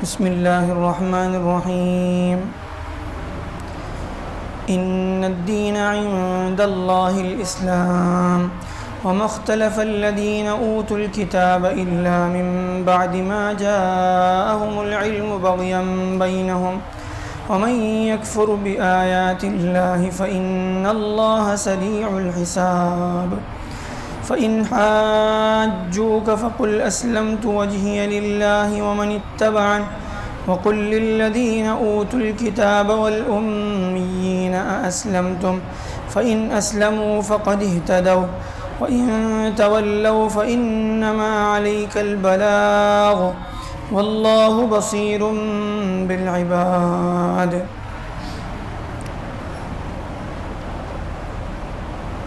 بسم اللہ الرحمن الرحیم ان الدین عند اللہ الاسلام وما اختلف الذین اوتوا الكتاب الا من بعد ما جاءهم العلم بغیا بینہم ومن يكفر بآيات الله فإن الله سريع الحساب فإن حاجوك فقل أسلمت وجهي لله ومن اتبعني وقل للذين أوتوا الكتاب والأميين أأسلمتم فإن أسلموا فقد اهتدوا وإن تولوا فإنما عليك البلاغ واللہ بصیر بالعباد۔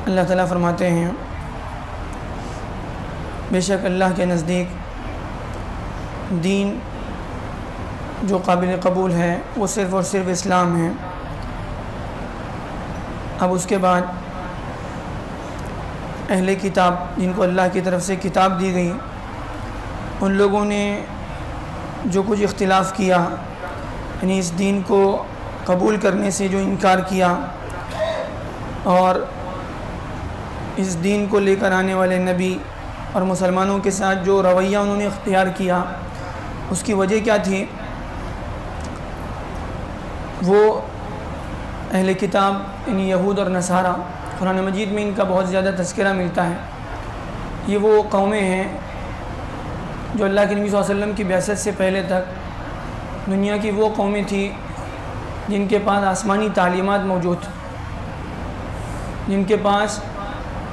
اللہ تعالیٰ فرماتے ہیں بے شک اللہ کے نزدیک دین جو قابل قبول ہے وہ صرف اور صرف اسلام ہے۔ اب اس کے بعد اہل کتاب جن کو اللہ کی طرف سے کتاب دی گئی ان لوگوں نے جو کچھ اختلاف کیا، یعنی اس دین کو قبول کرنے سے جو انکار کیا اور اس دین کو لے کر آنے والے نبی اور مسلمانوں کے ساتھ جو رویہ انہوں نے اختیار کیا، اس کی وجہ کیا تھی؟ وہ اہل کتاب یعنی یہود اور نصارہ، قرآن مجید میں ان کا بہت زیادہ تذکرہ ملتا ہے۔ یہ وہ قومیں ہیں جو اللہ کے نبی صلی اللہ علیہ وسلم کی بعثت سے پہلے تک دنیا کی وہ قومیں تھیں جن کے پاس آسمانی تعلیمات موجود تھیں،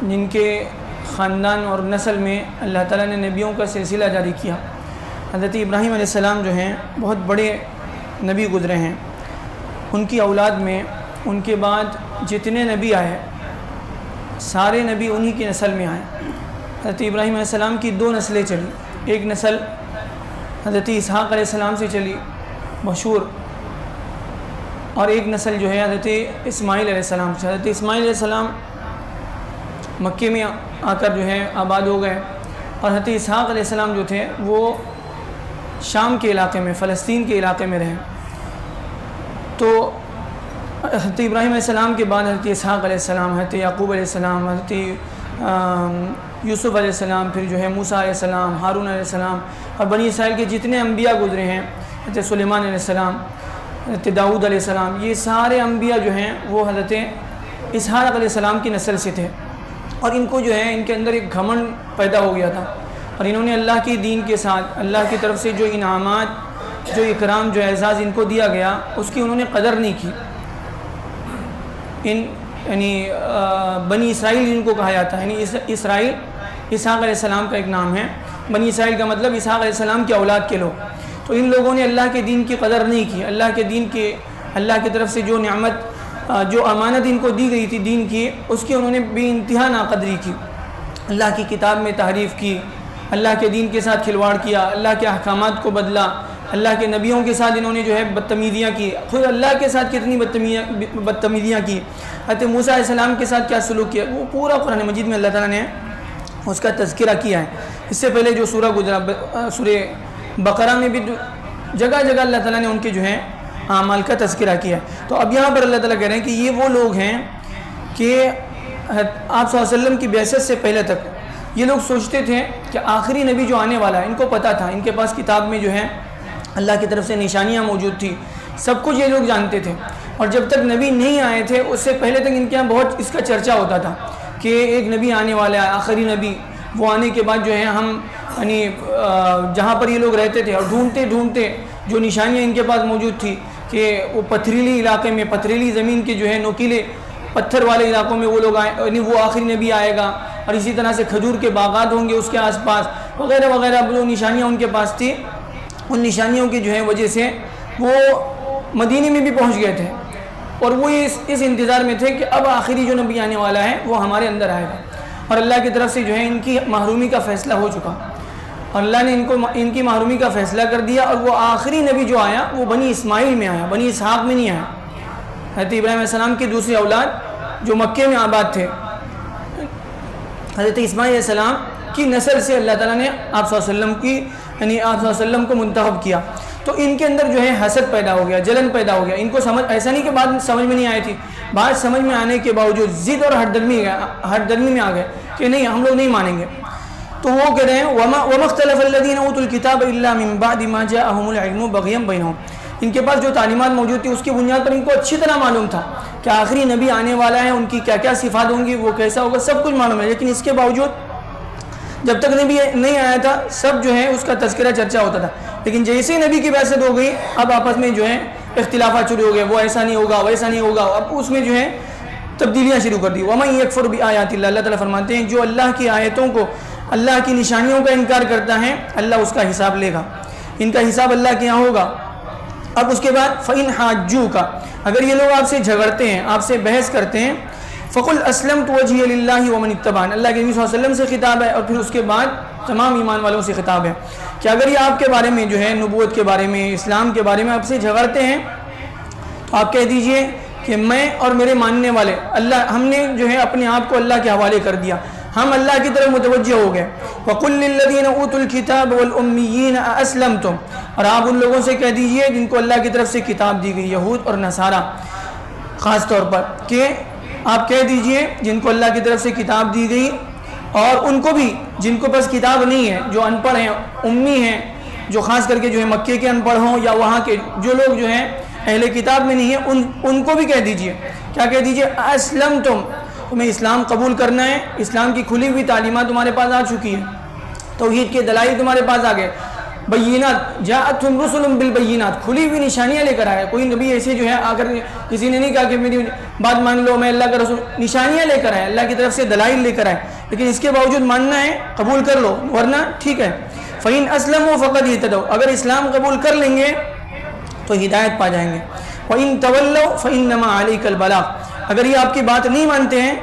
جن کے خاندان اور نسل میں اللہ تعالیٰ نے نبیوں کا سلسلہ جاری کیا۔ حضرت ابراہیم علیہ السلام جو ہیں بہت بڑے نبی گزرے ہیں، ان کی اولاد میں ان کے بعد جتنے نبی آئے سارے نبی انہی کی نسل میں آئے۔ حضرت ابراہیم علیہ السلام کی دو نسلیں چلی، ایک نسل حضرت اسحاق علیہ السلام سے چلی مشہور، اور ایک نسل جو ہے حضرت اسماعیل علیہ السلام سے۔ حضرت اسماعیل علیہ السلام مکے میں آ کر جو ہے آباد ہو گئے، اور حضرت اسحاق علیہ السلام جو تھے وہ شام کے علاقے میں، فلسطین کے علاقے میں رہے۔ تو حضرت ابراہیم علیہ السلام کے بعد حضرت اسحاق علیہ السلام، حضرت یعقوب علیہ السلام، حضرت یوسف علیہ السلام، پھر جو ہے موسیٰ علیہ السلام، ہارون علیہ السلام، اور بنی اسرائیل کے جتنے انبیاء گزرے ہیں، حضرت سلیمان علیہ السلام، حضرت داؤد علیہ السلام، یہ سارے انبیاء جو ہیں وہ حضرت اسحاق علیہ السلام کی نسل سے تھے۔ اور ان کو جو ہے ان کے اندر ایک گھمنڈ پیدا ہو گیا تھا، اور انہوں نے اللہ کی دین کے ساتھ اللہ کی طرف سے جو انعامات، جو اکرام، جو اعزاز ان کو دیا گیا اس کی انہوں نے قدر نہیں کی۔ یعنی بنی اسرائیل جن کو کہا جاتا ہے، یعنی اسرائیل اسحاق علیہ السلام کا ایک نام ہے، بنی اسرائیل کا مطلب اسحاق علیہ السلام کی اولاد کے لوگ۔ تو ان لوگوں نے اللہ کے دین کی قدر نہیں کی، اللہ کے دین کے، اللہ کی طرف سے جو نعمت، جو امانت ان کو دی گئی تھی دین کی، اس کی انہوں نے بے انتہا ناقدری کی، اللہ کی کتاب میں تحریف کی، اللہ کے دین کے ساتھ کھلواڑ کیا، اللہ کے احکامات کو بدلا، اللہ کے نبیوں کے ساتھ انہوں نے جو ہے بدتمیزیاں کی، خود اللہ کے ساتھ کتنی بدتمیزیاں کی، حضرت موسیٰ علیہ السلام کے ساتھ کیا سلوک کیا، وہ پورا قرآن مجید میں اللہ تعالیٰ نے اس کا تذکرہ کیا ہے۔ اس سے پہلے جو سورہ گزرا، سورہ بقرہ میں بھی جگہ جگہ اللہ تعالیٰ نے ان کے جو ہے اعمال کا تذکرہ کیا ہے۔ تو اب یہاں پر اللہ تعالیٰ کہہ رہے ہیں کہ یہ وہ لوگ ہیں کہ آپ صلی اللہ علیہ وسلم کی بعثت سے پہلے تک یہ لوگ سوچتے تھے کہ آخری نبی جو آنے والا ہے، ان کو پتہ تھا، ان کے پاس کتاب میں جو ہے اللہ کی طرف سے نشانیاں موجود تھی، سب کچھ یہ لوگ جانتے تھے، اور جب تک نبی نہیں آئے تھے اس سے پہلے تک ان کے یہاں بہت اس کا چرچا ہوتا تھا کہ ایک نبی آنے والا ہے، آخری نبی، وہ آنے کے بعد جو ہے ہم یعنی جہاں پر یہ لوگ رہتے تھے اور ڈھونڈتے جو نشانیاں ان کے پاس موجود تھی کہ وہ پتھریلی علاقے میں، پتھریلی زمین کے جو ہے نوکیلے پتھر والے علاقوں میں وہ لوگ آئے، یعنی وہ آخری نبی آئے گا، اور اسی طرح سے کھجور کے باغات ہوں گے اس کے آس پاس وغیرہ وغیرہ، جو نشانیاں ان کے پاس تھی، ان نشانیوں کی جو ہے وجہ سے وہ مدینے میں بھی پہنچ گئے تھے، اور وہ اس انتظار میں تھے کہ اب آخری جو نبی آنے والا ہے وہ ہمارے اندر آئے گا، اور اللہ کی طرف سے جو ہے ان کی محرومی کا فیصلہ ہو چکا، اور اللہ نے ان کی محرومی کا فیصلہ کر دیا، اور وہ آخری نبی جو آیا وہ بنی اسماعیل میں آیا، بنی اسحاق میں نہیں آیا۔ حضرت ابراہیم علیہ السلام کی دوسری اولاد جو مکے میں آباد تھے، حضرت اسماعیل علیہ السلام کی نسل سے اللہ تعالیٰ نے آپ صلی اللہ علیہ وسلم کی، یعنی آپ صلی اللہ علیہ وسلم کو منتخب کیا۔ تو ان کے اندر جو ہے حسد پیدا ہو گیا، جلن پیدا ہو گیا. ان کو سمجھ ایسا نہیں کہ بات سمجھ میں نہیں آئی تھی، بات سمجھ میں آنے کے باوجود ضد اور ہٹ درمی میں آ گئے کہ نہیں ہم لوگ نہیں مانیں گے. تو وہ کہہ رہے ہیں وَمَا اخْتَلَفَ الَّذِينَ أُوتُوا الْكِتَابَ إِلَّا مِن بَعْدِ مَا جَاءَهُمُ الْعِلْمُ بَغْيًا بَيْنَهُمْ. ان کے پاس جو تعلیمات موجود تھی اس کی بنیاد پر ان کو اچھی طرح معلوم تھا کہ آخری نبی آنے والا ہے، ان کی کیا کیا صفات ہوں گی، وہ کیسا ہوگا، سب کچھ معلوم ہے. لیکن اس کے باوجود جب تک نبی نہیں آیا تھا سب جو ہے اس کا تذکرہ چرچا ہوتا تھا. لیکن جیسے نبی کی بعثت ہو گئی اب آپس میں جو ہے اختلافات شروع ہو گئے، وہ ایسا نہیں ہوگا ویسا نہیں ہوگا، اب اس میں جو ہے تبدیلیاں شروع کر دی. وَمَن يَكْفُرْ بِآيَاتِ اللَّهِ، اللہ تعالیٰ فرماتے ہیں جو اللہ کی آیتوں کو، اللہ کی نشانیوں کا انکار کرتا ہے اللہ اس کا حساب لے گا، ان کا حساب اللہ کے یہاں ہوگا. اب اس کے بعد فَإِنْ حَاجُّوكَ، اگر یہ لوگ آپ سے جھگڑتے ہیں، آپ سے بحث کرتے ہیں، فَقُلْ أَسْلَمْتُ وَجْهِيَ لِلَّهِ وَمَنِ اتَّبَعَنِ، اللہ کے نبی صلی اللہ علیہ وسلم سے خطاب ہے اور پھر اس کے بعد تمام ایمان والوں سے خطاب ہے کہ اگر یہ آپ کے بارے میں جو ہے نبوت کے بارے میں، اسلام کے بارے میں آپ سے جھگڑتے ہیں تو آپ کہہ دیجئے کہ میں اور میرے ماننے والے اللہ، ہم نے جو ہے اپنے آپ کو اللہ کے حوالے کر دیا، ہم اللہ کی طرف متوجہ ہو گئے. وَقُلْ لِلَّذِينَ أُوتُوا الْكِتَابَ وَالْأُمِّيِّينَ أَأَسْلَمْتُمْ، اور آپ ان لوگوں سے کہہ دیجئے جن کو اللہ کی طرف سے کتاب دی گئی، یہود اور نصارہ خاص طور پر، کہ آپ کہہ دیجئے جن کو اللہ کی طرف سے کتاب دی گئی اور ان کو بھی جن کو پاس کتاب نہیں ہے، جو ان پڑھ ہیں، امی ہیں، جو خاص کر کے جو ہے مکے کے ان پڑھ ہوں یا وہاں کے جو لوگ جو ہیں اہل کتاب میں نہیں ہیں، ان کو بھی کہہ دیجئے. کیا کہہ دیجئے؟ اسلمتم، تمہیں اسلام قبول کرنا ہے، اسلام کی کھلی ہوئی تعلیمات تمہارے پاس آ چکی ہیں، توحید کے دلائل تمہارے پاس آ گئے، بینات جاءتہم رسل بالبینات، کھلی ہوئی نشانیاں لے کر آیا. کوئی نبی ایسے جو ہے اگر کسی نے نہیں کہا کہ میری بات مان لو میں اللہ کا رسول، نشانیاں لے کر آئے، اللہ کی طرف سے دلائل لے کر آئے، لیکن اس کے باوجود ماننا ہے قبول کر لو ورنہ ٹھیک ہے. فَإِنْ أَسْلَمُوا فَقَدْ اهْتَدَوْا، اگر اسلام قبول کر لیں گے تو ہدایت پا جائیں گے. وَإِنْ تَوَلَّوْا فَإِنَّمَا عَلَيْكَ الْبَلَاغُ، اگر یہ آپ کی بات نہیں مانتے ہیں،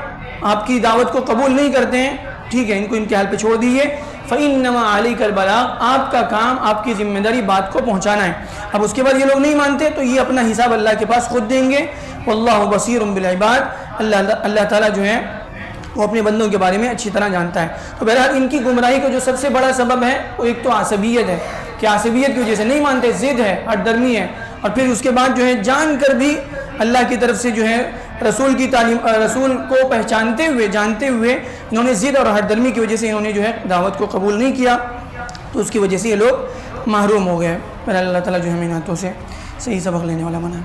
آپ کی دعوت کو قبول نہیں کرتے ہیں، ٹھیک ہے ان کو ان کے حال پہ چھوڑ دیجیے. فَإِنَّمَا عَلَيْكَ الْبَلَاغُ، آپ کا کام، آپ کی ذمہ داری بات کو پہنچانا ہے. اب اس کے بعد یہ لوگ نہیں مانتے تو یہ اپنا حساب اللہ کے پاس خود دیں گے. وَاللَّهُ بَصِيرٌ بِالْعِبَادِ، اللہ تعالیٰ جو ہے وہ اپنے بندوں کے بارے میں اچھی طرح جانتا ہے. تو بہرحال ان کی گمراہی کا جو سب سے بڑا سبب ہے وہ ایک تو عصبیت ہے کہ عصبیت کی وجہ سے نہیں مانتے، ضد ہے، ہٹ درمی ہے، اور پھر اس کے بعد جو ہے جان کر بھی اللہ کی طرف سے جو ہے رسول کی تعلیم، رسول کو پہچانتے ہوئے جانتے ہوئے انہوں نے ضد اور ہٹ درمی کی وجہ سے انہوں نے جو ہے دعوت کو قبول نہیں کیا، تو اس کی وجہ سے یہ لوگ محروم ہو گئے. بہرحال اللہ تعالیٰ جو ہے ہمیں ہاتھوں سے صحیح سبق لینے والا بنا.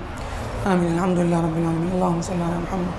آمین. الحمدللہ رب العالمین. اللہم صلی علی محمد.